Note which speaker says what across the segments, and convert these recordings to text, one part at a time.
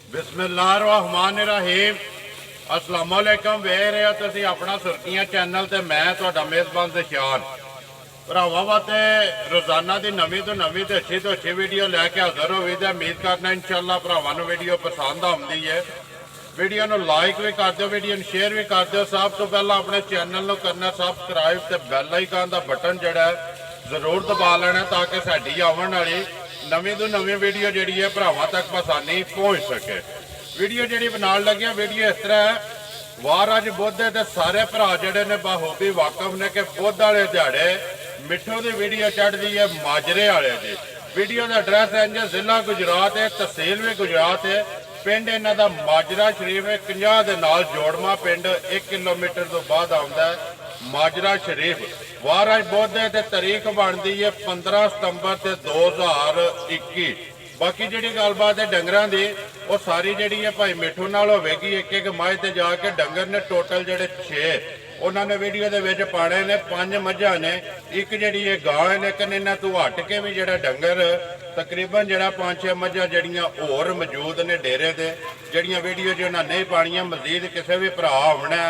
Speaker 1: बिस्मिल्लाहिर्रहमानिर्रहीम अस्सलाम वालेकुम। वेख रहे हो तुसीं अपना सुर्खियां चैनल ते मैं तुहाडा मेज़बान दशान भरावां वास्ते रोजाना की नवीं तो नवीं ते अच्छी वीडियो लैके हाज़र होई ते उम्मीद करना इंशाअल्लाह भरावां नूं वीडियो पसंद आउंदी है। वीडियो नूं लाइक भी कर दो, वीडियो नूं शेयर भी कर दो। सब तो पहला अपने चैनल नूं करना सबसक्राइब ते बैल आइकन दा बटन जिहड़ा है जरूर दबा लेना ताकि साडी आउण वाली नवीं तो नवीं वीडियो जिहड़ी है भरावां तक आसानी पहुँच सके। वीडियो जिहड़ी बनाउण लगे वीडियो इस तरह है, वार अज बुध है ते सारे भरा जिहड़े ने बखूबी वाकफ ने कि बुध वाले दिहाड़े मिठू की वीडियो चढ़ती है माजरे वाले की। वीडियो का एड्रैस है इंज जिला गुजरात है, तहसील भी गुजरात है, पिंड इन्हां दा माजरा शरीफ है। 50 दे नाल जोड़मा पिंड 1 किलोमीटर तो बाद आउंदा है माजरा शरीफ। वार अज बुध है ते तारीख बनती है 15 सितंबर ते 2021। बाकी जी गलबात है डंगरां दी वो सारी जी है भाई मिठू नाल होवेगी। एक एक मझ ते जाके डंगर ने टोटल जोड़े 6 उन्होंने वीडियो के विच पाने ने। 5 मझां ने, एक जी है गां है, लेकिन इन्हां तों हट के भी जोड़ा डंगर तकरीबन जोड़ा 5-6 मझां जड़ियां होर मौजूद ने डेरे ते जड़ियां वीडियो जो उन्हें नहीं पानियां। मजीद किसी भी भरा आना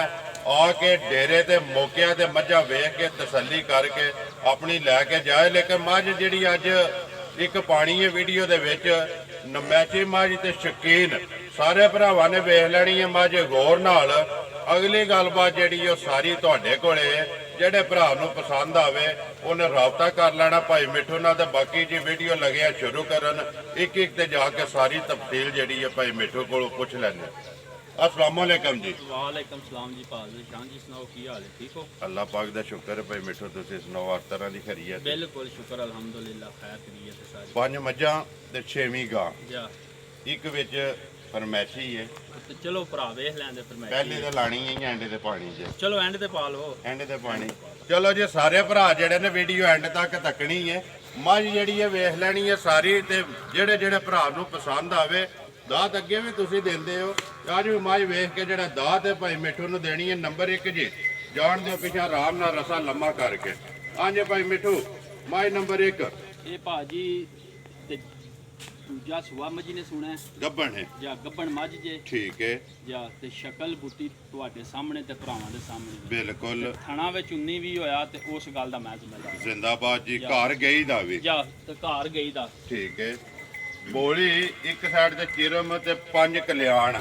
Speaker 1: आके डेरे ते मौके ते मझां वेख के तसल्ली करके अपनी लैके जाए। लेकिन मझ जी अज एक पानी है वीडियो दे विच नमैची मझ ते शकीन सारे भरावां ने वेख लैनी है मझ गौर नाल। अगली गलबात जी सारी तुहाडे कोले जेडे भरा नूं पसंद आवे उन्हें रबता कर लेना भाई मिठू नाल। बाकी जी वीडियो लगे शुरू करन एक एक ते जाके सारी तफसील जी है भाई मिठू को पुछ लैने। अस्सलाम वालेकुम जी।
Speaker 2: वालेकुम सलाम जी। शाह जी सुनाओ की हाल है, ठीक हो?
Speaker 1: अल्लाह पाक दा शुक्र है भाई मिठू तुसीं सुनाओ हर तरह की खैरियत?
Speaker 2: बिल्कुल शुक्र अल्हम्दुलिल्लाह खैर खैरियत है सारी।
Speaker 1: 5 मझां ते 6वीं गां
Speaker 2: जा
Speaker 1: एक विच फरमैशी है।
Speaker 2: ते चलो भरा वेख लैंदे फरमाइश।
Speaker 1: पहले तो लानी है एंड ते पानी च,
Speaker 2: चलो एंड ते पा लो।
Speaker 1: एंड ते पानी। चलो जी सारे भरा जेडे ने वीडियो एंड तक तकनी है। मझ जी है वेख लैनी है सारी ते जेडे जेडे भरा नूं पसंद आवे दात अगे भी तुसीं देंदे हो। अज भी मझ वेख के जेड़ा दात है भाई मिठू नूं देनी है। नंबर 1 जी जान दो पिछा आराम नाल रसा लम्मा करके। हाँ जी भाई मिठू मझ नंबर 1
Speaker 2: ये भाजी ते दूजा सुआ मजी ने सुना है
Speaker 1: गब्बन है
Speaker 2: जा गब्बन मज जे
Speaker 1: ठीक है
Speaker 2: जा ते शक्ल बूटी तुहाडे सामने ते भरावां दे सामने
Speaker 1: बिल्कुल।
Speaker 2: थणा विच 19 भी होया ते उस गल दा मैं जिम्मेदार।
Speaker 1: जिंदाबाद जी। घर गई दा भी
Speaker 2: जा ते घर गई दा
Speaker 1: ठीक है। बोली एक साइड ते चिरम ते 5 कल्याण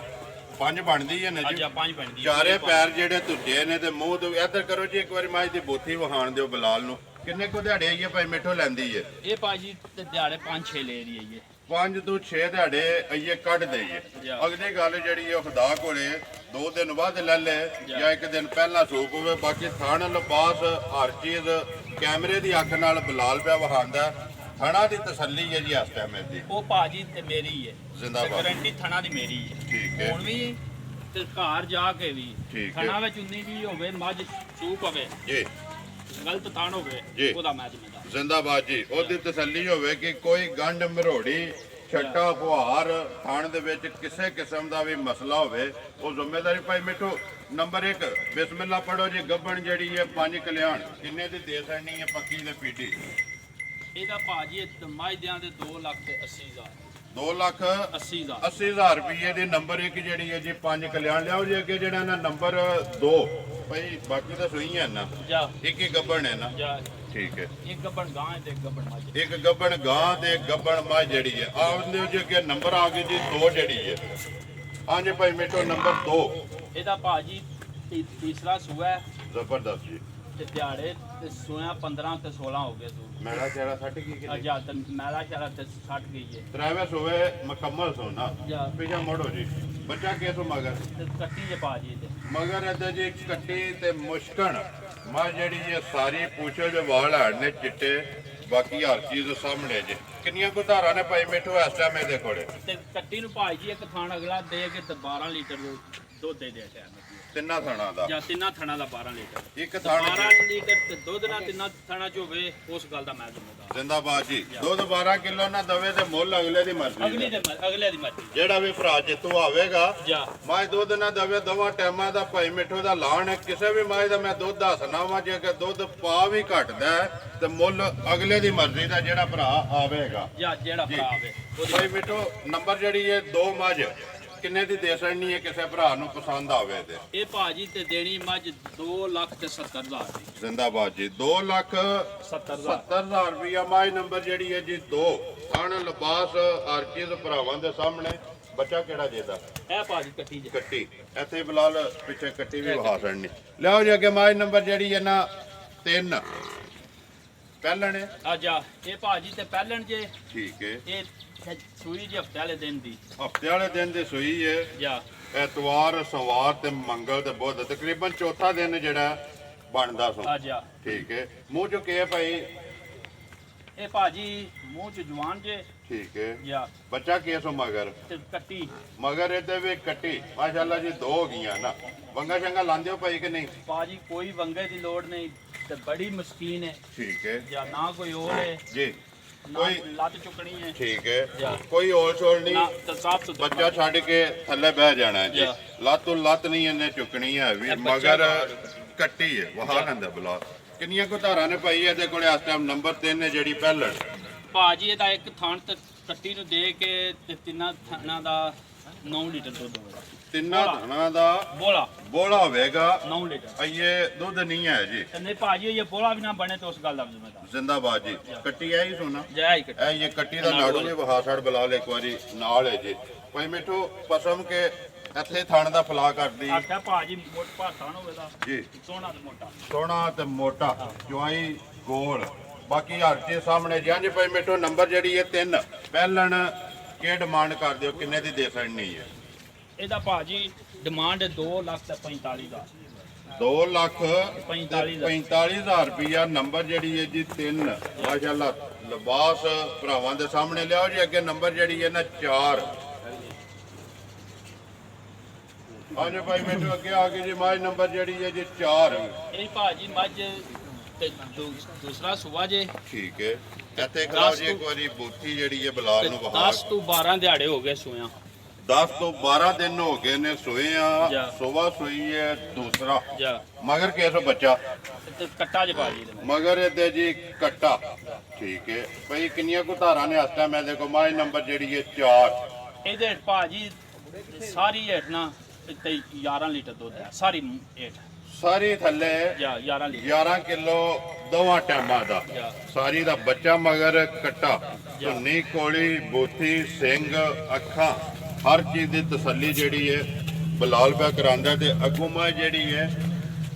Speaker 1: 5 बनदी है ना जी।
Speaker 2: जा 5 बनदी
Speaker 1: चारे पैर जेडे तुझे ने ते मुंह तो इधर करो जी एक बार माई दी बोथी वहाण दिओ बलाल नु। किन्ने को दिहाड़े आइए भाई मिठो लैंदी है?
Speaker 2: ये भाजी ते दिहाड़े 5-6 ले रही है ये
Speaker 1: 5 ਤੋਂ 6 ਦਿਹਾੜੇ ਆਈਏ ਕੱਢ ਦਈਏ। ਅਗਲੀ ਗੱਲ ਜਿਹੜੀ ਉਹ ਖੁਦਾ ਕੋਲੇ 2 ਦਿਨ ਬਾਅਦ ਲੈ ਲੈ ਜਾਂ 1 ਦਿਨ ਪਹਿਲਾਂ ਸੂਪ ਹੋਵੇ। ਬਾਕੀ ਥਣ ਲਿਬਾਸ ਹਰ ਚੀਜ਼ ਕੈਮਰੇ ਦੀ ਅੱਖ ਨਾਲ ਬਲਾਲ ਪਿਆ ਵਹਾਂਦਾ। ਥਣਾ ਦੀ ਤਸੱਲੀ ਹੈ ਜੀ ਇਸ ਟਾਈਮ ਦੀ।
Speaker 2: ਉਹ ਭਾਜੀ ਤੇ ਮੇਰੀ ਹੈ
Speaker 1: ਜ਼ਿੰਦਾਬਾਦ।
Speaker 2: ਗਾਰੰਟੀ ਥਣਾ ਦੀ ਮੇਰੀ ਹੈ।
Speaker 1: ਠੀਕ ਹੈ।
Speaker 2: ਹੁਣ ਵੀ ਤੇ ਘਰ ਜਾ ਕੇ ਵੀ
Speaker 1: ਠੀਕ ਹੈ।
Speaker 2: ਥਣਾ ਵਿੱਚ 19 ਵੀ ਹੋਵੇ ਮੱਝ ਸੂਪ ਹੋਵੇ
Speaker 1: ਜੀ
Speaker 2: ਗਲਤ ਥਣ ਹੋਵੇ
Speaker 1: ਜੀ।
Speaker 2: ਉਹਦਾ ਮੈਂ ਜ਼ਿੰਮੇਦਾਰ।
Speaker 1: ਜ਼ਿੰਦਾਬਾਦ ਜੀ। ਉਹਦੀ ਤਸੱਲੀ ਹੋਵੇ ਕਿ ਕੋਈ ਗੰਢ ਮਰੋੜੀ ਛੱਟਾ ਫੁਹਾਰ ਥਣ ਦੇ ਵਿੱਚ ਕਿਸੇ ਕਿਸਮ ਦਾ ਵੀ ਮਸਲਾ ਹੋਵੇ ਉਹ ਜ਼ਿੰਮੇਵਾਰੀ ਭਾਈ ਮਿੱਠੂ। ਨੰਬਰ 1 ਬਿਸਮਿਲ੍ਲਾ ਪੜੋ ਜੀ। ਗੱਬਣ ਜਿਹੜੀ ਹੈ 5 ਕਲਿਆਣ ਕਿੰਨੇ ਦੀ ਦੇ ਸਕਣੀ ਹੈ ਪੱਕੀ ਦੇ ਪੀਟੀ?
Speaker 2: ਇਹਦਾ ਭਾਜੀ ਮੱਝ ਦਿਆਂ ਦੇ 2,80,000
Speaker 1: 2,80,000 ਰੁਪਏ ਦੀ। ਨੰਬਰ 1 ਜਿਹੜੀ ਹੈ ਜੀ 5 ਕਲਿਆਣ ਲਿਆਓ ਜੀ। ਅੱਗੇ ਜਿਹੜਾ ਨਾ ਨੰਬਰ 2 ਭਾਈ ਬਾਕੀ ਤਾਂ ਸੂਈ ਹੈ ਨਾ
Speaker 2: ਜਾ
Speaker 1: ਇੱਕ ਹੀ ਗੱਬਣ ਹੈ ਨਾ।
Speaker 2: ਜਾ
Speaker 1: ਠੀਕ ਹੈ।
Speaker 2: ਇੱਕ ਗੱਬਣ ਗਾਂ ਹੈ ਤੇ ਇੱਕ ਗੱਬਣ ਮੱਝ।
Speaker 1: ਇੱਕ ਗੱਬਣ ਗਾਂ ਤੇ ਗੱਬਣ ਮੱਝ ਜਿਹੜੀ ਹੈ ਆਉਂਦੇ ਜੀ ਅੱਗੇ ਨੰਬਰ ਆ ਗਈ ਜੀ 2 ਜਿਹੜੀ ਹੈ। ਹਾਂਜੀ ਭਾਈ ਮਿੱਠੂ ਨੰਬਰ 2
Speaker 2: ਇਹਦਾ ਭਾਜੀ ਤੀਸਰਾ ਸੂਆ ਹੈ।
Speaker 1: ਜ਼ਬਰਦਸਤ ਜੀ।
Speaker 2: ਤੇ ਦਿਹਾੜੇ ਤੇ ਸੂਆ 15 ਤੇ 16 ਹੋ ਗਏ ਸੂ।
Speaker 1: ਮੈਲਾ ਚਿਹਰਾ ਸੱਟ ਗਈ ਕਿ
Speaker 2: ਅਜਾ ਤੇ ਮੈਲਾ ਸ਼ਰਾ ਤੇ 60 ਗਈ ਹੈ।
Speaker 1: ਤਰਾਵੇ ਸੋਵੇ ਮੁਕੰਮਲ ਸੋਨਾ
Speaker 2: ਜਾ
Speaker 1: ਪਿਛਾ ਮੋੜੋ ਜੀ। ਬੱਚਾ ਕਿਸੋ ਮਗਰ
Speaker 2: ਤੇ ਕੱਟੀ ਜੇ ਭਾਜੀ ਤੇ
Speaker 1: ਮਗਰ ਇਹਦੇ ਜੀ ਕੱਟੀ ਤੇ ਮੁਸ਼ਕਣ ਮਾ ਜਿਹੜੀ ਇਹ ਸਾਰੀ ਪੂਛੋ ਦੇ ਵਾਲ ਹੜ ਨੇ ਚਿੱਟੇ। ਬਾਕੀ ਹਰ ਚੀਜ਼ ਸਾਹਮਣੇ ਜੇ। ਕਿੰਨੀਆਂ ਕੁ ਧਾਰਾਂ ਨੇ ਭਾਈ ਮਿੱਠੂ ਇਸ ਟਾਈਮ ਇਹਦੇ ਕੋਲੇ?
Speaker 2: ਤੇ ਕੱਟੀ ਨੂੰ ਭਾਜੀ ਇੱਕ ਥਾਣ ਅਗਲਾ ਦੇ ਕੇ ਤੇ 12 ਲੀਟਰ ਦੁੱਧ ਦੇ ਦੇ ਟਾਈਮ
Speaker 1: ਤਿੰਨਾਂ ਥਾਣਾ ਦਾ
Speaker 2: ਜਾਂ ਤਿੰਨਾਂ ਥਣਾ ਦਾ 12 ਲੀਟਰ।
Speaker 1: ਇੱਕ ਥਾਣ
Speaker 2: 12 ਲੀਟਰ ਤੇ ਦੁੱਧ ਨਾਲ ਤਿੰਨਾਂ ਥਣਾ ਚ ਹੋਵੇ ਉਸ ਗੱਲ ਦਾ ਮੈਂ ਜ਼ਿੰਮੇਦਾਰ।
Speaker 1: ਜ਼ਿੰਦਾਬਾਦ ਜੀ। ਦੁੱਧ 12 ਕਿਲੋ ਨਾ ਦਵੇ ਤੇ ਮੁੱਲ ਅਗਲੇ ਦੀ ਮਰਜ਼ੀ।
Speaker 2: ਅਗਲੇ ਦੀ ਮਰਜ਼ੀ।
Speaker 1: ਜਿਹੜਾ ਵੀ ਭਰਾ ਜਿੱਤੂ ਆਵੇਗਾ
Speaker 2: ਜਾ
Speaker 1: ਮਾਝ ਦੁੱਧ ਨਾ ਦਵੇ ਦੋਵਾਂ ਟਾਈਮਾਂ ਦਾ ਭਾਈ ਮਿੱਠੂ ਦਾ ਲਾਣ ਹੈ। ਕਿਸੇ ਵੀ ਮਾਝ ਦਾ ਮੈਂ ਦੁੱਧ ਦੱਸਣਾ ਵਾ ਜੇ ਕਿ ਦੁੱਧ ਪਾ ਵੀ ਘਟਦਾ ਤੇ ਮੁੱਲ ਅਗਲੇ ਦੀ ਮਰਜ਼ੀ ਦਾ ਜਿਹੜਾ ਭਰਾ ਆਵੇਗਾ।
Speaker 2: ਜਾਂ ਜਿਹੜਾ ਭਰਾ ਆਵੇ
Speaker 1: ਭਾਈ ਮਿੱਠੂ ਨੰਬਰ ਜਿਹੜੀ ਹੈ 2 ਮੱਝ ਕਿੰਨੇ ਦੀ ਦੇ ਸਕਣੀ ਹੈ ਕਿਸੇ ਭਰਾ ਨੂੰ ਪਸੰਦ ਆਵੇ ਤੇ?
Speaker 2: ਇਹ ਭਾਜੀ ਤੇ ਦੇਣੀ ਮੱਝ 2,70,000 ਦੀ।
Speaker 1: ਜ਼ਿੰਦਾਬਾਦ ਜੀ। 2,70,000 ਰੁਪਇਆ ਮਾਈ ਨੰਬਰ ਜਿਹੜੀ ਹੈ ਜੀ 2 ਥਣ ਲਿਬਾਸ ਹਰਚੀਜ਼ ਭਰਾਵਾਂ ਦੇ ਸਾਹਮਣੇ। ਬੱਚਾ ਕਿਹੜਾ ਜਿਹਦਾ?
Speaker 2: ਇਹ ਭਾਜੀ ਕੱਟੀ ਜੇ
Speaker 1: ਕੱਟੀ ਇੱਥੇ ਬਲਾਲ ਪਿੱਛੇ ਕੱਟੀ ਵੀ ਵਹਾ ਸੜਨੀ। ਲਿਆਓ ਜੀ ਅੱਗੇ ਮਾਈ ਨੰਬਰ ਜਿਹੜੀ ਹੈ ਨਾ 3 ਪਹਿਲਣ ਹੈ।
Speaker 2: ਆਜਾ ਇਹ ਭਾਜੀ ਤੇ ਪਹਿਲਣ ਜੇ
Speaker 1: ਠੀਕ ਹੈ।
Speaker 2: ਇਹ ਸੂਈ ਜੀ ਹਫਤੇ ਵਾਲੇ ਦਿਨ ਦੀ।
Speaker 1: ਹਫਤੇ ਵਾਲੇ ਦਿਨ ਦੀ ਸੂਈ ਹੈ।
Speaker 2: ਜਾ
Speaker 1: ਐਤਵਾਰ ਸਵਾਰ ਤੇ ਮੰਗਲ ਤੇ ਬੁੱਧ ਤਕਰੀਬਨ ਚੌਥਾ ਦਿਨ ਜਿਹੜਾ ਬਣਦਾ ਸੋ।
Speaker 2: ਆਜਾ
Speaker 1: ਠੀਕ ਹੈ। ਮੂੰਹ ਚੋਂ ਕੀ ਹੈ ਭਾਈ?
Speaker 2: ਇਹ ਭਾਜੀ ਮੂੰਹ ਚ ਜਵਾਨ ਜੇ।
Speaker 1: ਠੀਕ ਹੈ।
Speaker 2: ਜਾ
Speaker 1: ਬੱਚਾ ਕੀ ਸੋ ਮਗਰ?
Speaker 2: ਤੇ ਕੱਟੀ
Speaker 1: ਮਗਰ ਇਹਦੇ ਵੀ ਕੱਟੀ ਮਾਸ਼ਾਅੱਲਾ ਜੀ 2 ਹੋ ਗਈਆਂ ਨਾ। ਵੰਗਾ ਸ਼ੰਗਾ ਲਾਂਦੇ ਹੋ ਭਾਈ ਕਿ ਨਹੀਂ?
Speaker 2: ਭਾਜੀ ਕੋਈ ਵੰਗੇ ਦੀ ਲੋੜ ਨਹੀਂ ਤੇ ਬੜੀ ਮਸਕੀਨ ਹੈ।
Speaker 1: ਠੀਕ ਹੈ
Speaker 2: ਜਾਂ ਨਾ ਕੋਈ ਹੋਰ ਹੈ
Speaker 1: ਜੀ।
Speaker 2: ਨਾ
Speaker 1: ਕੋਈ
Speaker 2: ਕੋਈ ਲੱਤ ਚੁੱਕਣੀ ਹੈ।
Speaker 1: ਠੀਕ ਹੈ।
Speaker 2: ਜਾ।
Speaker 1: ਕੋਈ ਹੋਲ ਛੋਲ ਨਹੀਂ।
Speaker 2: ਨਾ ਤੇ ਸਾਫ ਸੁਥਰਾ
Speaker 1: ਬੱਚਾ ਛੱਡ ਕੇ ਥੱਲੇ ਬਹਿ ਜਾਣਾ ਹੈ ਜੀ।
Speaker 2: ਜਾ।
Speaker 1: ਲੱਤੋਂ ਲੱਤ ਨਹੀਂ ਇਹਨੇ ਚੁੱਕਣੀ ਹੈ ਵੀ
Speaker 2: ਇਹ ਬੱਚਾ
Speaker 1: ਮਗਰ
Speaker 2: ਬਾਹਰ
Speaker 1: ਕੱਟੀ ਹੈ ਵਹਾ ਲੈਂਦਾ ਬਲਾ। ਕਿੰਨੀਆਂ ਕੋ ਧਾਰਾਂ ਨੇ ਭਾਈ ਇਹਦੇ ਕੋਲੇ ਇਸ ਟਾਈਮ? ਨੰਬਰ 3 ਹੈ ਜਿਹੜੀ ਪਹਿਲਣ।
Speaker 2: ਭਾਜੀ ਇਹਦਾ ਇੱਕ ਥਣ ਤੇ ਕੱਟੀ ਨੂੰ ਦੇ ਕੇ ਤੇ ਤਿੰਨਾਂ ਥਣਾਂ ਦਾ 9 ਲੀਟਰ ਦੁੱਧ ਹੋਵੇਗਾ।
Speaker 1: ਤਿੰਨਾਂ ਧਾਰਾਂ ਦਾ
Speaker 2: ਬੋਲਾ
Speaker 1: ਬੋਲਾ ਹੋਵੇਗਾ।
Speaker 2: 9 ਲੀਟਰ।
Speaker 1: ਇਹ ਦੁੱਧ ਨਹੀਂ ਹੈ ਜੀ।
Speaker 2: ਤੇ ਨਹੀਂ ਭਾਜੀ ਇਹ ਬੋਲਾ ਵੀ ਨਾ ਬਣੇ ਤੇ ਉਸ ਗੱਲ ਦਾ ਜ਼ਿੰਮੇਦਾਰ।
Speaker 1: ਜ਼ਿੰਦਾਬਾਦ ਜੀ। ਕੱਟੀ ਹੈ ਹੀ ਸੋਨਾ।
Speaker 2: ਜੈ ਹੀ ਕੱਟੀ।
Speaker 1: ਇਹ ਕੱਟੀ ਦਾ ਨਾੜੂ ਵੀ ਵਹਾ ਛੜ ਬਲਾ ਲੈ ਇੱਕ ਵਾਰੀ ਨਾਲ ਹੈ ਜੀ। ਭਾਈ ਮਿੱਠੂ ਪਸਮ ਕੇ ਇੱਥੇ ਥਣ ਦਾ ਫਲਾ ਕਰਦੀ
Speaker 2: ਆਖਿਆ ਭਾਜੀ ਮੋਟਾ ਥਣ ਹੋਵੇਗਾ
Speaker 1: ਜੀ।
Speaker 2: ਸੋਹਣਾ ਤੇ ਮੋਟਾ।
Speaker 1: ਸੋਹਣਾ ਤੇ ਮੋਟਾ ਚੁਆਈ ਗੋਲ। ਬਾਕੀ ਹਰ ਚੀਜ਼ ਸਾਹਮਣੇ ਜੀ। ਹਾਂਜੀ ਭਾਈ ਮਿੱਠੂ ਨੰਬਰ ਜਿਹੜੀ ਹੈ 3 ਪਹਿਲਣ ਕੀ ਡਿਮਾਂਡ ਕਰਦੇ ਹੋ? ਕਿੰਨੇ ਦੀ ਦੇ ਸਕਣੀ ਹੈ?
Speaker 2: ਇਹਦਾ ਭਾਜੀ ਡਿਮਾਂਡ 2,45,000 ਦਾ।
Speaker 1: 2,45,000 ਰੁਪਇਆ ਨੰਬਰ ਜਿਹੜੀ ਹੈ ਜੀ 3 ਮਾਸ਼ਾਅੱਲਾ ਲਿਬਾਸ ਭਰਾਵਾਂ ਦੇ ਸਾਹਮਣੇ ਲਿਆਓ ਜੀ। ਅੱਗੇ ਨੰਬਰ ਜਿਹੜੀ ਹੈ ਨਾ 4। ਹਾਂਜੀ ਭਾਈ ਮੈਨੂੰ ਅੱਗੇ ਆ ਗਈ ਜੀ ਮਾਝ ਨੰਬਰ ਜਿਹੜੀ ਹੈ ਜੀ 4।
Speaker 2: ਇਹ ਭਾਜੀ ਮੱਝ ਤੇ ਦੂਸਰਾ ਸੁਬਾ ਜੇ।
Speaker 1: ਠੀਕ ਹੈ। ਇੱਥੇ ਕਰਾਓ ਜੀ ਇੱਕ ਵਾਰੀ ਬੂਥੀ ਜਿਹੜੀ ਹੈ ਬਲਾਲ ਨੂੰ ਵਹਾ।
Speaker 2: 10 ਤੋਂ 12 ਦਿਹਾੜੇ ਹੋ ਗਏ ਸੋਇਆ।
Speaker 1: 10 ਤੋਂ 12 ਦਿਨ ਹੋ ਗਏ ਨੇ ਸੋਏ ਆ।
Speaker 2: ਜਾ।
Speaker 1: ਸੁਬਾ ਸੋਈ ਹੈ ਦੂਸਰਾ।
Speaker 2: ਜਾ
Speaker 1: ਮਗਰ ਕਿਸੋ ਬੱਚਾ?
Speaker 2: ਤੇ ਕੱਟਾ ਜੇ ਭਾਜੀ ਦੇ।
Speaker 1: ਮਗਰ ਇਹਦੇ ਜੀ ਕੱਟਾ। ਠੀਕ ਹੈ ਭਾਈ। ਕਿੰਨੀਆਂ ਕੁ ਧਾਰਾਂ ਨੇ ਇਸ ਟਾਈਮ ਇਹਦੇ ਕੋਲ? ਮਾਝ ਨੰਬਰ ਜਿਹੜੀ ਹੈ 4।
Speaker 2: ਇਹਦੇ ਭਾਜੀ ਸਾਰੀ ਹੇਠ ਨਾ ਤੇ 11 ਲੀਟਰ ਦੁੱਧ ਹੈ ਸਾਰੀ ਹੇਠ।
Speaker 1: ਸਾਰੀ ਥੱਲੇ
Speaker 2: ਜਾਂ 11 ਲੀਟਰ
Speaker 1: 11 ਕਿਲੋ ਦੋਵਾਂ ਟਾਈਮਾਂ ਦਾ।
Speaker 2: ਜਾ।
Speaker 1: ਸਾਰੀ ਦਾ ਬੱਚਾ ਮਗਰ ਕੱਟਾ। ਧੁੰਨੀ ਕੋਲੀ ਬੂਥੀ ਸਿੰਘ ਅੱਖਾਂ ਹਰ ਚੀਜ਼ ਦੀ ਤਸੱਲੀ ਜਿਹੜੀ ਹੈ ਬਲਾਲ ਪਿਆ ਕਰਾਂਦਾ। ਤੇ ਅੱਗੋਂ ਮਾਂ ਜਿਹੜੀ ਹੈ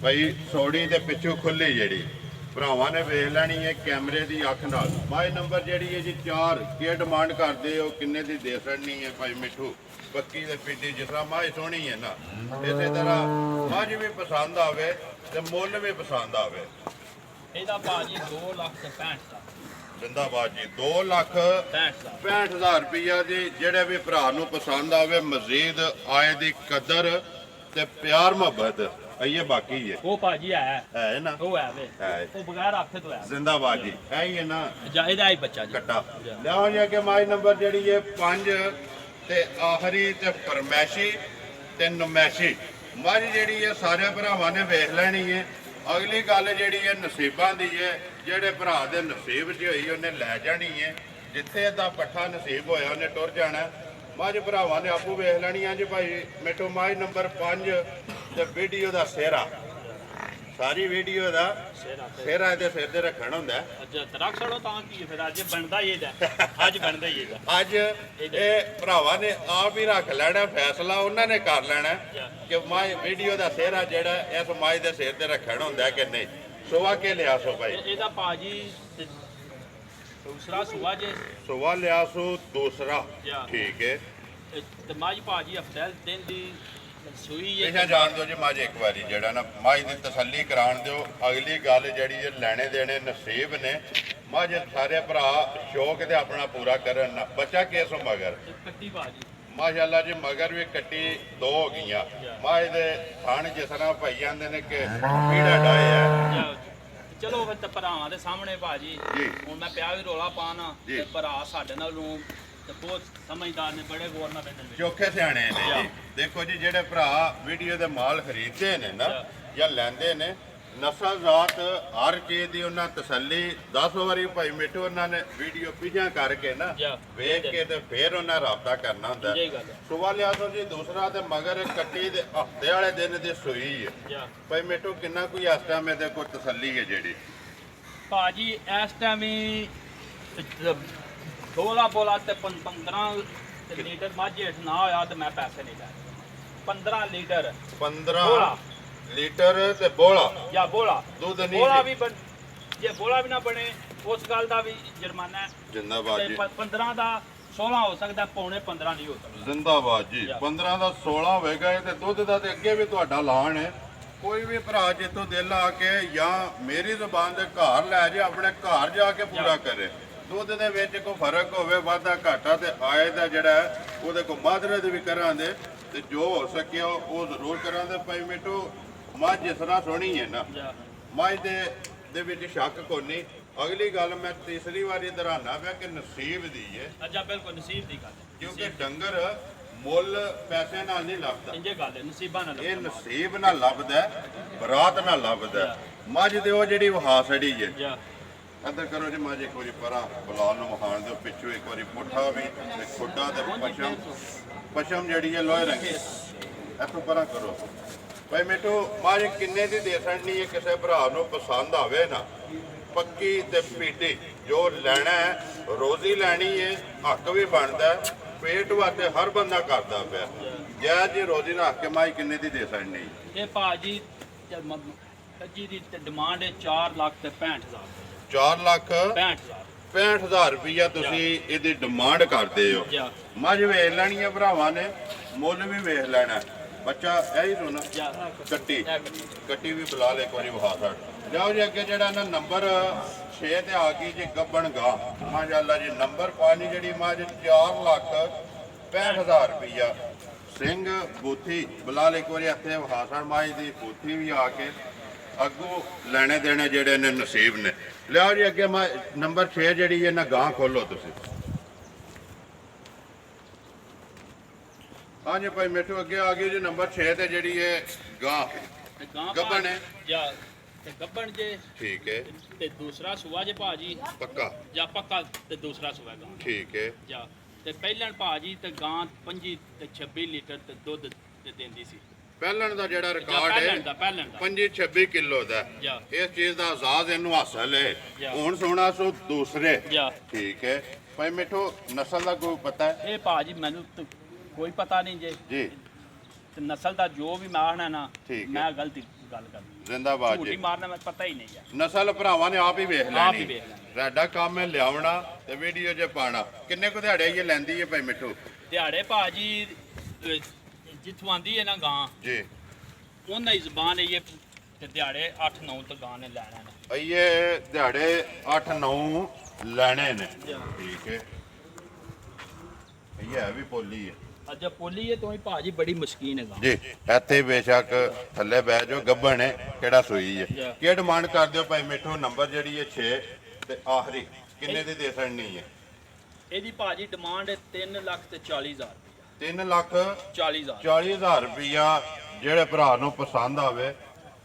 Speaker 1: ਭਾਈ ਸੋੜੀ ਦੇ ਪਿੱਛੋਂ ਖੁੱਲੀ ਜਿਹੜੀ ਭਰਾਵਾਂ ਨੇ ਵੇਖ ਲੈਣੀ ਹੈ ਕੈਮਰੇ ਦੀ ਅੱਖ ਨਾਲ। ਮਾਈ ਨੰਬਰ ਜਿਹੜੀ ਹੈ ਜੀ 4 ਕੀ ਡਿਮਾਂਡ ਕਰਦੇ ਹੋ? ਕਿੰਨੇ ਦੀ ਦੇ ਸਕਣੀ ਹੈ ਭਾਈ ਮਿੱਠੂ? ਬੱਕੀ ਦੇ ਪਿੱਡੀ ਜਿਸ ਤਰ੍ਹਾਂ ਮਾਝ ਸੋਹਣੀ ਹੈ ਨਾ ਇਸੇ ਤਰ੍ਹਾਂ ਮਾਝ ਵੀ ਪਸੰਦ ਆਵੇ ਤੇ ਮੁੱਲ ਵੀ ਪਸੰਦ ਆਵੇ।
Speaker 2: ਇਹਦਾ ਭਾਜੀ 2,65,000 ਦਾ।
Speaker 1: ਜ਼ਿੰਦਾਬਾਦ ਜੀ। 2,65,000 ਰੁਪਈਆ ਜੀ। ਜਿਹੜੇ ਵੀ ਭਰਾ ਨੂੰ ਪਸੰਦ ਆਵੇ ਮਜ਼ੀਦ ਆਏ ਦੀ ਕਦਰ ਤੇ ਪਿਆਰ ਮੁਹੱਬਤ ਇਹ ਬਾਕੀ ਹੈ।
Speaker 2: ਉਹ ਭਾਜੀ
Speaker 1: ਹੈ ਨਾ?
Speaker 2: ਉਹ ਹੈ ਵੇ।
Speaker 1: ਹੈ।
Speaker 2: ਉਹ ਬਗੈਰ ਆਖੇ ਤੋਂ ਹੈ।
Speaker 1: ਜ਼ਿੰਦਾਬਾਦ ਜੀ। ਹੈ ਹੀ ਹੈ ਨਾ?
Speaker 2: ਜਾਂ ਇਹਦਾ ਹੀ ਬੱਚਾ ਜੀ।
Speaker 1: ਕੱਟਾ ਲਿਆਓ ਜੀ ਕਿ ਮਾਈ ਨੰਬਰ ਜਿਹੜੀ ਹੈ 5 ਤੇ ਆਖਰੀ ਤੇ ਫਰਮੈਸ਼ੀ ਤੇ ਨਮੈਸ਼ੀ ਮੱਝ ਜਿਹੜੀ ਹੈ ਸਾਰੇ ਭਰਾਵਾਂ ਨੇ ਵੇਖ ਲੈਣੀ ਹੈ। ਅਗਲੀ ਗੱਲ ਜਿਹੜੀ ਹੈ ਨਸੀਬਾਂ ਦੀ ਹੈ। ਜਿਹੜੇ ਭਰਾ ਦੇ ਨਸੀਬ 'ਚ ਹੋਈ ਉਹਨੇ ਲੈ ਜਾਣੀ ਹੈ। ਜਿੱਥੇ ਇਹਦਾ ਪੱਠਾ ਨਸੀਬ ਹੋਇਆ ਉਹਨੇ ਟੁਰ ਜਾਣਾ। ਮੱਝ ਭਰਾਵਾਂ ਨੇ ਆਪੂ ਵੇਖ ਲੈਣੀ ਹੈ ਜੀ ਭਾਈ ਮਿੱਠੂ। ਮਾਝ ਨੰਬਰ 5 ਤੇ ਵੀਡੀਓ ਦਾ ਸਿਹਰਾ। ਸਾਰੀ ਵੀਡੀਓ ਦਾ ਸਿਹਰਾ ਇਹਦੇ ਸਿਰ ਤੇ ਰੱਖਣਾ ਹੁੰਦਾ।
Speaker 2: ਅੱਛਾ ਰੱਖ ਛੜੋ ਤਾਂ ਕੀ ਫਿਰ ਅੱਜ ਬਣਦਾ ਹੀ ਇਹਦਾ। ਅੱਜ ਬਣਦਾ ਹੀ ਇਹਦਾ।
Speaker 1: ਅੱਜ ਇਹ ਭਰਾਵਾਂ ਨੇ ਆਪ ਹੀ ਰੱਖ ਲੈਣਾ। ਫੈਸਲਾ ਉਹਨਾਂ ਨੇ ਕਰ ਲੈਣਾ ਕਿ ਮਾਝ ਵੀਡੀਓ ਦਾ ਸਿਹਰਾ ਜਿਹੜਾ ਇਸ ਮਾਝ ਦੇ ਸਿਰ ਤੇ ਰੱਖਣਾ ਹੁੰਦਾ ਕਿ ਨਹੀਂ। ਸੁਆ ਕੇ ਲਿਆ ਸੋ ਭਾਈ?
Speaker 2: ਇਹਦਾ ਭਾਜੀ ਦੂਸਰਾ ਸੁਆ ਜੇ।
Speaker 1: ਸੁਆ ਲਿਆ ਸੋ ਦੂਸਰਾ।
Speaker 2: ਜਾ।
Speaker 1: ਠੀਕ ਹੈ।
Speaker 2: ਤੇ ਮਾਝ ਭਾਜੀ ਹਫਤੇ ਦਿਨ ਦੀ ਸੂਈ
Speaker 1: ਇਹ
Speaker 2: ਹੈ।
Speaker 1: ਜਾਣ ਦਿਓ ਜੀ ਮਾਝ ਇੱਕ ਵਾਰੀ ਜਿਹੜਾ ਨਾ ਮਾਝ ਦੀ ਤਸੱਲੀ ਕਰਾਉਣ ਦਿਓ। ਅਗਲੀ ਗੱਲ ਜਿਹੜੀ ਹੈ ਲੈਣੇ ਦੇਣੇ ਨਸੀਬ ਨੇ। ਮਾਝ ਸਾਰੇ ਭਰਾ ਸ਼ੌਕ ਤੇ ਆਪਣਾ ਪੂਰਾ ਕਰਨ ਨਾ। ਬੱਚਾ ਕਿਸ ਮਗਰ?
Speaker 2: ਕੱਟੀ ਭਾਜੀ
Speaker 1: ਮਾਸ਼ਾਅੱਲਾ ਜੀ ਮਗਰ ਵੀ ਕੱਟੀ 2 ਹੋ ਗਈਆਂ। ਮਾਝ ਦੇ ਥਣ ਜਿਸ ਤਰ੍ਹਾਂ ਭਾਈ ਜਾਂਦੇ ਨੇ ਕਿ ਪੀੜਾ ਡਾਏ ਆ।
Speaker 2: ਜਾਂ ਚਲੋ ਫਿਰ ਤੇ ਭਰਾਵਾਂ ਦੇ ਸਾਹਮਣੇ ਭਾਜੀ
Speaker 1: ਜੀ।
Speaker 2: ਹੁਣ ਮੈਂ ਪਿਆ ਵੀ ਰੋਲਾ ਪਾਣਾ
Speaker 1: ਜੀ।
Speaker 2: ਤੇ ਭਰਾ ਸਾਡੇ ਨਾਲ ਨੂੰ ਤੇ ਬਹੁਤ ਸਮਝਦਾਰ ਨੇ ਬੜੇ ਗੌਰ ਨਾਲ ਬੈਠੇ ਨੇ।
Speaker 1: ਚੋਖੇ ਸਿਆਣੇ ਨੇ ਜੀ। ਦੇਖੋ ਜੀ ਜਿਹੜੇ ਭਰਾ ਵੀਡੀਓ ਦੇ ਮਾਲ ਖਰੀਦਦੇ ਨੇ ਨਾ ਜਾਂ ਲੈਂਦੇ ਨੇ ਨਸਲ ਰਾਤ ਹਰ ਚੀਜ਼ ਦੀ ਉਹਨਾਂ ਤਸੱਲੀ 10 ਵਾਰੀ ਭਾਈ ਮਿੱਠੂ ਉਹਨਾਂ ਨੇ ਵੀਡੀਓ ਪਿਛਾ ਕਰਕੇ ਨਾ
Speaker 2: ਜਾ,
Speaker 1: ਵੇਖ ਕੇ ਤੇ ਫਿਰ ਉਹਨਾਂ ਰਾਬਤਾ ਕਰਨਾ ਹੁੰਦਾ।
Speaker 2: ਇਹ ਗੱਲ ਹੈ।
Speaker 1: ਸੁਬਾ ਲਿਆ ਤੋਂ ਜੀ ਦੂਸਰਾ ਤੇ ਮਗਰ ਕੱਟੀ ਦੇ ਹਫਤੇ ਵਾਲੇ ਦਿਨ ਦੀ ਸੂਈ ਹੈ
Speaker 2: ਜਾ
Speaker 1: ਭਾਈ ਮਿੱਠੂ ਕਿੰਨਾ ਕੋਈ ਇਸ ਟਾਈਮ ਇਹਦੇ ਕੋਲ ਤਸੱਲੀ ਹੈ ਜਿਹੜੀ
Speaker 2: ਭਾਜੀ ਇਸ ਟਾਈਮ ਹੀ ਬੋਲਾ ਤੇ 15 ਲੀਟਰ ਮੱਝ ਹੇਠ ਨਾ ਹੋਇਆ ਤੇ ਮੈਂ ਪੈਸੇ ਨਹੀਂ ਲੈ 15 ਲੀਟਰ
Speaker 1: 15
Speaker 2: ਬੋਲਾ
Speaker 1: ਲੀਟਰ ਤੇ ਬੋਲਾ
Speaker 2: ਜਾਂ ਬੋਲਾ
Speaker 1: ਦੁੱਧ ਨਹੀਂ
Speaker 2: ਬੋਲਾ
Speaker 1: ਜੀ।
Speaker 2: ਵੀ ਜੇ ਬੋਲਾ ਵੀ ਨਾ ਬਣੇ ਉਸ ਗੱਲ ਦਾ ਵੀ ਜੁਰਮਾਨਾ ਹੈ
Speaker 1: ਜਿੰਦਾਬਾਦ
Speaker 2: ਤੇ
Speaker 1: ਜੀ
Speaker 2: 15 ਦਾ 16 ਹੋ ਸਕਦਾ ਪੌਣੇ 15 ਨਹੀਂ ਹੋ ਸਕਦਾ
Speaker 1: ਜ਼ਿੰਦਾਬਾਦ ਜੀ 15 ਦਾ 16 ਹੋਵੇਗਾ ਇਹ ਤੇ ਦੁੱਧ ਦਾ ਤੇ ਅੱਗੇ ਵੀ ਤੁਹਾਡਾ ਐਲਾਨ ਹੈ ਕੋਈ ਵੀ ਭਰਾ ਜਿੱਥੋਂ ਦਿਲ ਆ ਕੇ ਜਾਂ ਮੇਰੀ ਜ਼ੁਬਾਨ ਦੇ ਘਰ ਲੈ ਜਾ ਆਪਣੇ ਘਰ ਜਾ ਕੇ ਪੂਰਾ ਕਰੇ ਦੁੱਧ ਦੇ ਵਿੱਚ ਕੋਈ ਫਰਕ ਹੋਵੇ ਵਾਧਾ ਘਾਟਾ ਤੇ ਆਏ ਦਾ ਜਿਹੜਾ ਹੈ, ਉਹਦੇ ਕੋ ਮਾਦਰੇ ਵੀ ਕਰਾਂਦੇ ਤੇ ਜੋ ਹੋ ਸਕਿਆ ਉਹ ਜ਼ਰੂਰ ਕਰਾਂਦੇ ਭਾਈ ਮਿੱਠੂ ਮੱਝ ਜਿਸ ਤਰ੍ਹਾਂ ਸੋਹਣੀ ਹੈ ਨਾ
Speaker 2: ਜਾਂ
Speaker 1: ਮੱਝ ਦੇ ਵਿੱਚ ਸ਼ੱਕ ਕੋਈ ਨਹੀਂ ਅਗਲੀ ਗੱਲ ਮੈਂ ਤੀਸਰੀ ਵਾਰੀ ਦੁਹਰਾਨਾ ਪਿਆ ਕਿ ਨਸੀਬ ਦੀ ਹੈ
Speaker 2: ਅੱਛਾ ਬਿਲਕੁਲ ਨਸੀਬ ਦੀ ਗੱਲ ਹੈ
Speaker 1: ਕਿਉਂਕਿ ਡੰਗਰ ਮੁੱਲ ਪੈਸੇ ਨਾਲ ਨਹੀਂ ਲੱਭਦਾ
Speaker 2: ਇੰਜੇ ਗੱਲ ਹੈ ਨਸੀਬਾਂ ਨਾਲ
Speaker 1: ਇਹ ਨਸੀਬ ਨਾਲ ਲੱਭਦਾ ਹੈ, ਬਰਾਤ ਨਾਲ ਲੱਭਦਾ ਹੈ। ਮੱਝ ਦੇ ਉਹ ਜਿਹੜੀ ਵਹਾ ਸੜੀ ਹੈ
Speaker 2: ਜਾਂ
Speaker 1: ਇੱਧਰ ਕਰੋ ਜੀ ਮੱਝ ਇੱਕ ਵਾਰੀ ਪਰਾਂ ਬਲਾਲ ਨੂੰ ਮਖਾਣ ਦਿਓ ਪਿੱਛੋਂ ਇੱਕ ਵਾਰੀ ਪੁੱਠਾ ਵੀ ਤੇ ਖੁੱਡਾ ਤੇ ਪਸ਼ਮ ਜਿਹੜੀ ਹੈ ਲੋਹੇ ਰੰਗੀ ਇੱਥੋਂ ਪਰਾਂ ਕਰੋ ਭਾਈ ਮਿੱਠੂ ਮੱਝ ਕਿੰਨੇ ਦੀ ਦੇ ਸਕਣੀ ਹੈ ਕਿਸੇ ਭਰਾ ਨੂੰ ਪਸੰਦ ਆਵੇ ਨਾ ਪੱਕੀ ਤੇ ਪੀਟੀ ਜੋ ਲੈਣਾ ਹੈ ਰੋਜ਼ੀ ਲੈਣੀ ਹੈ ਹੱਕ ਵੀ ਬਣਦਾ ਹੈ, ਪੇਟ ਵਾਸਤੇ ਹਰ ਬੰਦਾ ਕਰਦਾ ਪਿਆ ਜੈ ਜੀ ਰੋਜ਼ੀ ਨਾਲ ਹੱਕ ਕੇ ਮੱਝ ਕਿੰਨੇ ਦੀ ਦੇ ਸਕਣੀ
Speaker 2: ਇਹ ਭਾਜੀ ਕੱਜੀ ਦੀ ਡਿਮਾਂਡ ਹੈ 4 ਲੱਖ ਤੇ 65000
Speaker 1: 4 ਲੱਖ
Speaker 2: 65000
Speaker 1: 65,000 ਰੁਪਈਆ ਤੁਸੀਂ ਇਹਦੀ ਡਿਮਾਂਡ ਕਰਦੇ ਹੋ
Speaker 2: ਜਾਂ
Speaker 1: ਮੱਝ ਵੇਚ ਲੈਣੀ ਹੈ ਭਰਾਵਾਂ ਨੇ ਮੁੱਲ ਵੀ ਵੇਖ ਲੈਣਾ ਬੱਚਾ ਇਹੀ ਸੁਣਾ
Speaker 2: ਜਾਂ
Speaker 1: ਕੱਟੀ ਕੱਟੀ ਵੀ ਬੁਲਾ ਲੈ ਇੱਕ ਵਾਰੀ ਵਹਾ ਛੱਡ ਜਾਓ ਜੀ ਅੱਗੇ ਜਿਹੜਾ ਨਾ ਨੰਬਰ 6 ਤੇ ਆ ਗਈ ਜੀ ਗੱਬਣ ਗਾ ਮਾਸ਼ਾਅੱਲਾ ਜੀ ਨੰਬਰ 5 ਜਿਹੜੀ ਮੱਝ 4 ਲੱਖ 65,000 ਰੁਪਈਆ ਸਿੰਘ ਬੂਥੀ ਬੁਲਾ ਲੈ ਇੱਕ ਵਾਰੀ ਇੱਥੇ ਵਹਾ ਛੱਡ ਮੱਝ ਦੀ ਬੂਥੀ ਵੀ ਆ ਕੇ ਅੱਗੋਂ ਲੈਣੇ ਦੇਣੇ ਜਿਹੜੇ ਨੇ ਨਸੀਬ ਨੇ ਲਿਆਓ ਜੀ ਅੱਗੇ ਮੈਂ ਨੰਬਰ 6 ਜਿਹੜੀ ਹੈ ਨਾ ਗਾਂ ਖੋਲੋ ਤੁਸੀਂ ਹਾਂਜੀ ਭਾਈ ਮਿੱਠੂ ਅੱਗੇ ਆ ਗਈ ਜੀ ਨੰਬਰ 6 ਤੇ ਜਿਹੜੀ ਹੈ ਗਾਂ
Speaker 2: ਤੇ ਗਾਂ
Speaker 1: ਗੱਭਣ ਹੈ।
Speaker 2: ਜਾਂ ਤੇ ਗੱਬਣ ਜੇ
Speaker 1: ਠੀਕ ਹੈ
Speaker 2: ਤੇ ਦੂਸਰਾ ਸੂਆ ਜੇ ਭਾਜੀ
Speaker 1: ਪੱਕਾ
Speaker 2: ਜਾਂ ਪੱਕਾ ਤੇ ਦੂਸਰਾ ਸੂਆ ਗਾਂ
Speaker 1: ਠੀਕ ਹੈ
Speaker 2: ਜਾਂ ਤੇ ਪਹਿਲਣ ਭਾਜੀ ਤੇ ਗਾਂ 25 ਤੇ 26 ਲੀਟਰ ਤੇ ਦੁੱਧ ਤੇ ਦਿੰਦੀ ਸੀ
Speaker 1: ਪਹਿਲਣ ਦਾ ਜਿਹੜਾ
Speaker 2: ਜਾਂ
Speaker 1: ਰਿਕਾਰਡ ਹੈ
Speaker 2: ਪਹਿਲਣ ਦਾ
Speaker 1: 25-26 ਕਿਲੋ ਦਾ
Speaker 2: ਜਾਂ
Speaker 1: ਇਸ ਚੀਜ਼ ਦਾ ਆਜ਼ਾਦ ਇਹਨੂੰ ਹਾਸਲ ਹੈ
Speaker 2: ਜਾ।
Speaker 1: ਹੁਣ ਸੋਣਾ ਸੋ ਦੂਸਰੇ
Speaker 2: ਜਾਂ
Speaker 1: ਠੀਕ ਹੈ ਭਾਈ ਮਿੱਠੂ ਨਸਲ ਦਾ ਕੋਈ ਪਤਾ ਹੈ
Speaker 2: ਇਹ ਭਾਜੀ ਮੈਨੂੰ ਤਾਂ ਕੋਈ ਪਤਾ ਨਹੀਂ ਜੇ
Speaker 1: ਜੀ
Speaker 2: ਤੇ ਨਸਲ ਦਾ ਜੋ ਵੀ ਮਾਰਨਾ ਨਾ
Speaker 1: ਠੀਕ ਹੈ।
Speaker 2: ਮੈਂ ਗਲਤੀ ਗੱਲ ਕਰ
Speaker 1: ਜ਼ਿੰਦਾਬਾਦ
Speaker 2: ਝੂਠੀ
Speaker 1: ਜੀ
Speaker 2: ਮਾਰਨਾ ਮੈਨੂੰ ਪਤਾ ਹੀ ਨਹੀਂ ਯਾਰ
Speaker 1: ਨਸਲ ਭਰਾਵਾਂ ਨੇ ਆਪ ਹੀ ਵੇਖ
Speaker 2: ਆਪ ਹੀ
Speaker 1: ਲੈਣੀ
Speaker 2: ਵੇਖ ਲੈਣੀ।
Speaker 1: ਸਾਡਾ ਕੰਮ ਹੈ ਲਿਆਉਣਾ ਤੇ ਵੀਡੀਓ 'ਚ ਪਾਣਾ ਕਿੰਨੇ ਕੁ ਦਿਹਾੜੇ ਇਹ ਲੈਂਦੀ ਹੈ ਭਾਈ ਮਿੱਠੂ
Speaker 2: ਦਿਹਾੜੇ ਭਾਜੀ ਜਿੱਥੋਂ ਆਂਦੀ ਹੈ ਨਾ ਗਾਂ
Speaker 1: ਜੀ
Speaker 2: ਉਹਨਾਂ ਦੀ ਜ਼ਬਾਨ ਹੈ ਇਹ ਤੇ ਦਿਹਾੜੇ 8-9 ਤੋਂ ਗਾਂ ਨੇ ਲੈਣਾ ਨੇ
Speaker 1: ਇਹ ਦਿਹਾੜੇ 8-9 ਲੈਣੇ ਨੇ
Speaker 2: ਜਾਂ
Speaker 1: ਠੀਕ ਹੈ ਇਹ ਹੈ ਵੀ ਪੋਲੀ ਹੈ
Speaker 2: ਅੱਜ ਪੋਲੀ ਹੈ ਤੋਂ ਹੀ ਭਾਜੀ ਬੜੀ ਮੁਸ਼ਕੀਨ ਹੈ ਗਾਂ
Speaker 1: ਜੀ ਇੱਥੇ ਬੇਸ਼ੱਕ ਥੱਲੇ ਬਹਿ ਜਾਓ ਗੱਭਣ ਹੈ ਕਿਹੜਾ ਸੋਈ ਹੈ
Speaker 2: ਜੀ।
Speaker 1: ਕੀ ਡਿਮਾਂਡ ਕਰਦੇ ਹੋ ਭਾਈ ਮਿੱਠੂ ਨੰਬਰ ਜਿਹੜੀ ਹੈ 6 ਤੇ ਆਖਰੀ ਕਿੰਨੇ ਦੀ ਦੇ ਸਕਣੀ ਹੈ
Speaker 2: ਇਹਦੀ ਭਾਜੀ ਡਿਮਾਂਡ ਹੈ 3 ਲੱਖ ਤੇ 40000
Speaker 1: 3 ਲੱਖ
Speaker 2: 40000
Speaker 1: 40,000 ਰੁਪਈਆ ਜਿਹੜੇ ਭਰਾ ਨੂੰ ਪਸੰਦ ਆਵੇ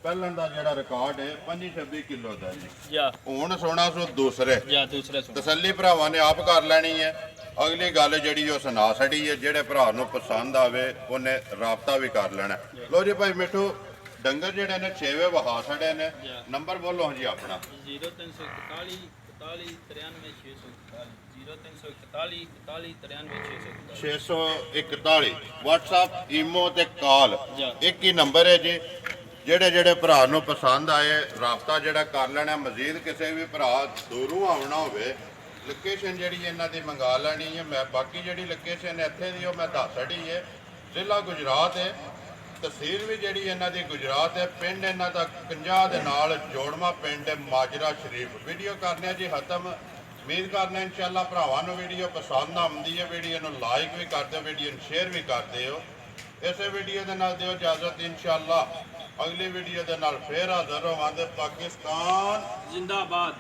Speaker 1: ਪਹਿਲਾਂ ਦਾ ਜਿਹੜਾ ਰਿਕਾਰਡ ਹੈ 25-26 ਕਿਲੋ ਦਾ ਜੀ
Speaker 2: ਜਾਂ
Speaker 1: ਹੁਣ ਸੋਣਾ ਸੋ ਦੂਸਰੇ
Speaker 2: ਜਾਂ ਦੂਸਰੇ ਸੁਣ
Speaker 1: ਤਸੱਲੀ ਭਰਾਵਾਂ ਨੇ ਆਪ ਕਰ ਲੈਣੀ ਹੈ ਅਗਲੀ ਗੱਲ ਜਿਹੜੀ ਉਹ ਸੁਣਾ ਛੜੀ ਹੈ ਜਿਹੜੇ ਭਰਾ ਨੂੰ ਪਸੰਦ ਆਵੇ ਉਹਨੇ ਰਾਬਤਾ ਵੀ ਕਰ ਲੈਣਾ ਲੋ ਜੀ ਭਾਈ ਮਿੱਠੂ ਡੰਗਰ ਜਿਹੜੇ ਨੇ 6ਵੇਂ ਵਹਾ ਛੜੇ ਨੇ ਨੰਬਰ ਬੋਲੋ ਜੀ ਆਪਣਾ
Speaker 2: 0341 41 93 641 0341 41 93 641
Speaker 1: 641 WhatsApp ਈਮੋ ਤੇ ਕਾਲ
Speaker 2: ਜੀ।
Speaker 1: ਇੱਕ ਹੀ ਨੰਬਰ ਹੈ ਜੀ ਜਿਹੜੇ ਭਰਾ ਨੂੰ ਪਸੰਦ ਆਏ ਰਾਬਤਾ ਜਿਹੜਾ ਕਰ ਲੈਣਾ ਮਜ਼ੀਦ ਕਿਸੇ ਵੀ ਭਰਾ ਦੂਰੋਂ ਆਉਣਾ ਹੋਵੇ ਲੋਕੇਸ਼ਨ ਜਿਹੜੀ ਇਹਨਾਂ ਦੀ ਮੰਗਾ ਲੈਣੀ ਹੈ ਮੈਂ ਬਾਕੀ ਜਿਹੜੀ ਲੋਕੇਸ਼ਨ ਇੱਥੇ ਦੀ ਉਹ ਮੈਂ ਦੱਸ ਛੜੀ ਹੈ ਜ਼ਿਲ੍ਹਾ ਗੁਜਰਾਤ ਹੈ ਤਹਿਸੀਲ ਵੀ ਜਿਹੜੀ ਇਹਨਾਂ ਦੀ ਗੁਜਰਾਤ ਹੈ ਪਿੰਡ ਇਹਨਾਂ ਦਾ ਕੰਜਾਹ ਦੇ ਨਾਲ ਜੋੜਮਾ ਪਿੰਡ ਹੈ ਮਾਜਰਾ ਸ਼ਰੀਫ ਵੀਡੀਓ ਕਰਨੇ ਜੀ ਖਤਮ ਉਮੀਦ ਕਰਨਾ ਇਨਸ਼ਾਅੱਲਾ ਭਰਾਵਾਂ ਨੂੰ ਵੀਡੀਓ ਪਸੰਦ ਆਉਂਦੀ ਹੈ ਵੀਡੀਓ ਨੂੰ ਲਾਈਕ ਵੀ ਕਰ ਦਿਓ ਵੀਡੀਓ ਨੂੰ ਸ਼ੇਅਰ ਵੀ ਕਰ ਦਿਓ ਇਸੇ ਵੀਡੀਓ ਦੇ ਨਾਲ ਦਿਓ ਇਜਾਜ਼ਤ ਇਨਸ਼ਾਅੱਲਾ ਅਗਲੀ ਵੀਡੀਓ ਦੇ ਨਾਲ ਫੇਰ ਹਾਜ਼ਰ ਹੋਵਾਂਗੇ ਪਾਕਿਸਤਾਨ
Speaker 2: ਜ਼ਿੰਦਾਬਾਦ